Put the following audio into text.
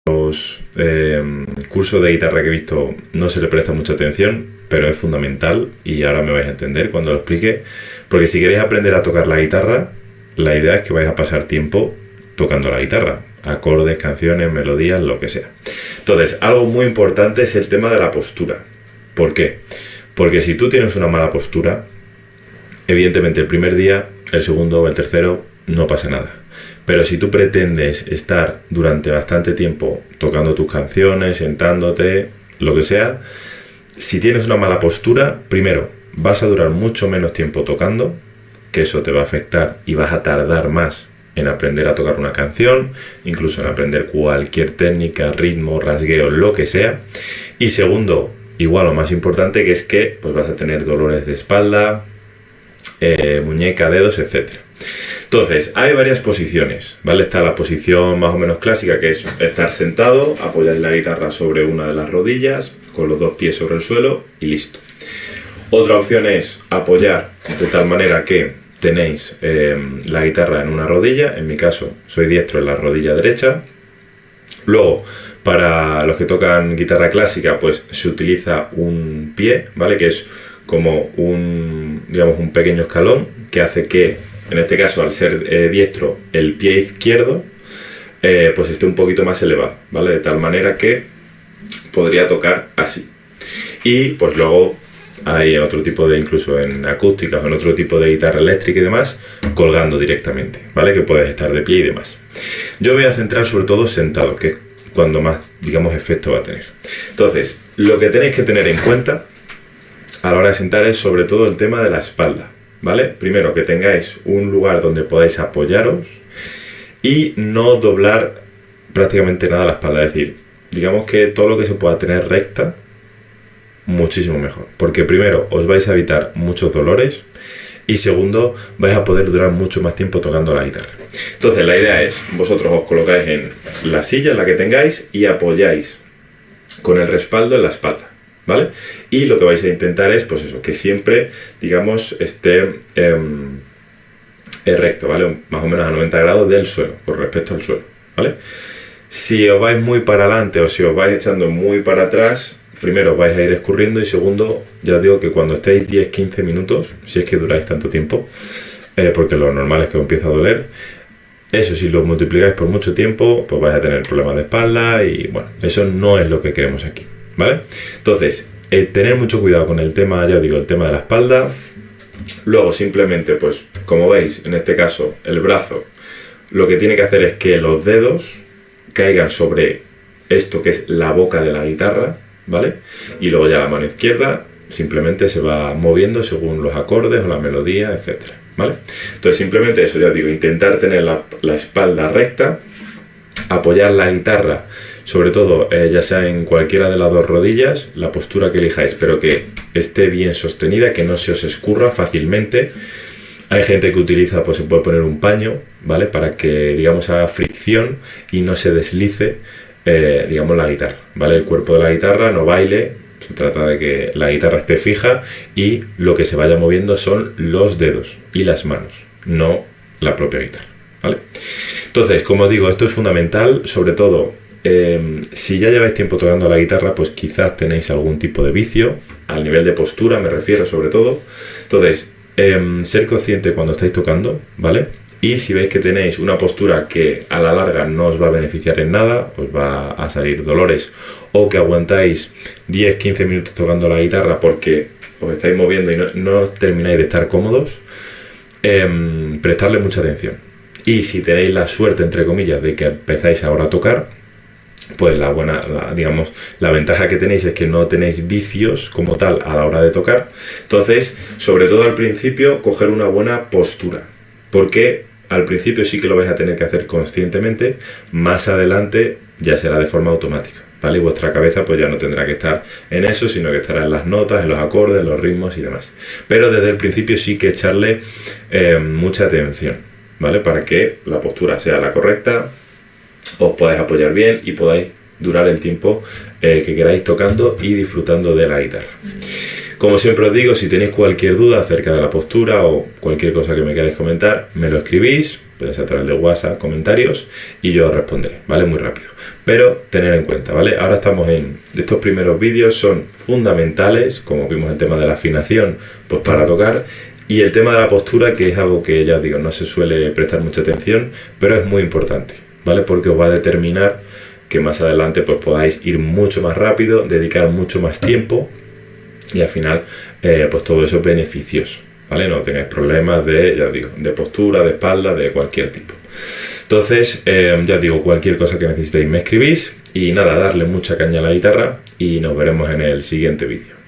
Los cursos de guitarra que he visto no se le presta mucha atención, pero es fundamental y ahora me vais a entender cuando lo explique, porque si queréis aprender a tocar la guitarra, la idea es que vais a pasar tiempo tocando la guitarra, acordes, canciones, melodías, lo que sea. Entonces, algo muy importante es el tema de la postura. ¿Por qué? Porque si tú tienes una mala postura, evidentemente el primer día, el segundo o el tercero no pasa nada. Pero si tú pretendes estar durante bastante tiempo tocando tus canciones, sentándote, lo que sea, si tienes una mala postura, primero, vas a durar mucho menos tiempo tocando, que eso te va a afectar y vas a tardar más en aprender a tocar una canción, incluso en aprender cualquier técnica, ritmo, rasgueo, lo que sea. Y segundo, igual o más importante, que es que pues vas a tener dolores de espalda, muñeca, dedos, etc. Entonces, hay varias posiciones, ¿vale? Está la posición más o menos clásica, que es estar sentado, apoyar la guitarra sobre una de las rodillas, con los dos pies sobre el suelo y listo. Otra opción es apoyar de tal manera que tenéis la guitarra en una rodilla, en mi caso soy diestro en la rodilla derecha. Luego, para los que tocan guitarra clásica, pues se utiliza un pie, ¿vale? Que es como un pequeño escalón que hace que, en este caso, al ser diestro, el pie izquierdo pues esté un poquito más elevado, ¿vale? De tal manera que podría tocar así. Y pues luego hay otro tipo de, incluso en acústicas o en otro tipo de guitarra eléctrica y demás, colgando directamente, ¿vale? Que puedes estar de pie y demás. Yo voy a centrar sobre todo sentado, que es cuando más, digamos, efecto va a tener. Entonces, lo que tenéis que tener en cuenta a la hora de sentar es sobre todo el tema de la espalda, ¿vale? Primero, que tengáis un lugar donde podáis apoyaros y no doblar prácticamente nada la espalda, es decir, digamos que todo lo que se pueda tener recta, muchísimo mejor, porque primero os vais a evitar muchos dolores y segundo vais a poder durar mucho más tiempo tocando la guitarra. Entonces la idea es, vosotros os colocáis en la silla, en la que tengáis, y apoyáis con el respaldo en la espalda, ¿vale? Y lo que vais a intentar es, pues eso, que siempre, digamos, esté recto, ¿vale? Más o menos a 90 grados del suelo, con respecto al suelo, ¿vale? Si os vais muy para adelante o si os vais echando muy para atrás, primero vais a ir escurriendo y segundo, ya os digo que cuando estéis 10-15 minutos, si es que duráis tanto tiempo, porque lo normal es que os empiece a doler, eso si lo multiplicáis por mucho tiempo, pues vais a tener problemas de espalda y bueno, eso no es lo que queremos aquí, ¿vale? Entonces, tener mucho cuidado con el tema, ya os digo, el tema de la espalda. Luego simplemente, pues como veis, en este caso, el brazo, lo que tiene que hacer es que los dedos caigan sobre esto que es la boca de la guitarra, ¿vale? Y luego ya la mano izquierda simplemente se va moviendo según los acordes o la melodía, etcétera, ¿vale? Entonces simplemente eso, ya os digo, intentar tener la espalda recta, apoyar la guitarra, sobre todo ya sea en cualquiera de las dos rodillas, la postura que elijáis, pero que esté bien sostenida, que no se os escurra fácilmente. Hay gente que utiliza, pues se puede poner un paño, ¿vale? Para que, digamos, haga fricción y no se deslice, digamos, la guitarra, ¿vale? El cuerpo de la guitarra no baile, se trata de que la guitarra esté fija y lo que se vaya moviendo son los dedos y las manos, no la propia guitarra, ¿vale? Entonces, como os digo, esto es fundamental, sobre todo si ya lleváis tiempo tocando la guitarra, pues quizás tenéis algún tipo de vicio, al nivel de postura me refiero sobre todo. Entonces, ser consciente cuando estáis tocando, ¿vale? Y si veis que tenéis una postura que a la larga no os va a beneficiar en nada, os va a salir dolores, o que aguantáis 10-15 minutos tocando la guitarra porque os estáis moviendo y no termináis de estar cómodos, prestadle mucha atención. Y si tenéis la suerte, entre comillas, de que empezáis ahora a tocar, pues la ventaja que tenéis es que no tenéis vicios como tal a la hora de tocar. Entonces, sobre todo al principio, coger una buena postura, porque al principio sí que lo vais a tener que hacer conscientemente, más adelante ya será de forma automática, ¿vale? Y vuestra cabeza pues ya no tendrá que estar en eso, sino que estará en las notas, en los acordes, en los ritmos y demás. Pero desde el principio sí que echarle mucha atención, ¿vale? Para que la postura sea la correcta, os podáis apoyar bien y podáis durar el tiempo que queráis tocando y disfrutando de la guitarra. Como siempre os digo, si tenéis cualquier duda acerca de la postura o cualquier cosa que me queráis comentar, me lo escribís, puede ser a través de WhatsApp, comentarios, y yo os responderé, ¿vale? Muy rápido. Pero tener en cuenta, ¿vale? Ahora estamos en... Estos primeros vídeos son fundamentales, como vimos el tema de la afinación, pues para tocar, y el tema de la postura, que es algo que ya os digo, no se suele prestar mucha atención, pero es muy importante, ¿vale? Porque os va a determinar que más adelante pues podáis ir mucho más rápido, dedicar mucho más tiempo, y al final pues todo eso es beneficioso, ¿vale? No tengáis problemas de, ya os digo, de postura, de espalda, de cualquier tipo. Entonces, ya os digo, cualquier cosa que necesitéis me escribís, y nada, darle mucha caña a la guitarra, y nos veremos en el siguiente vídeo.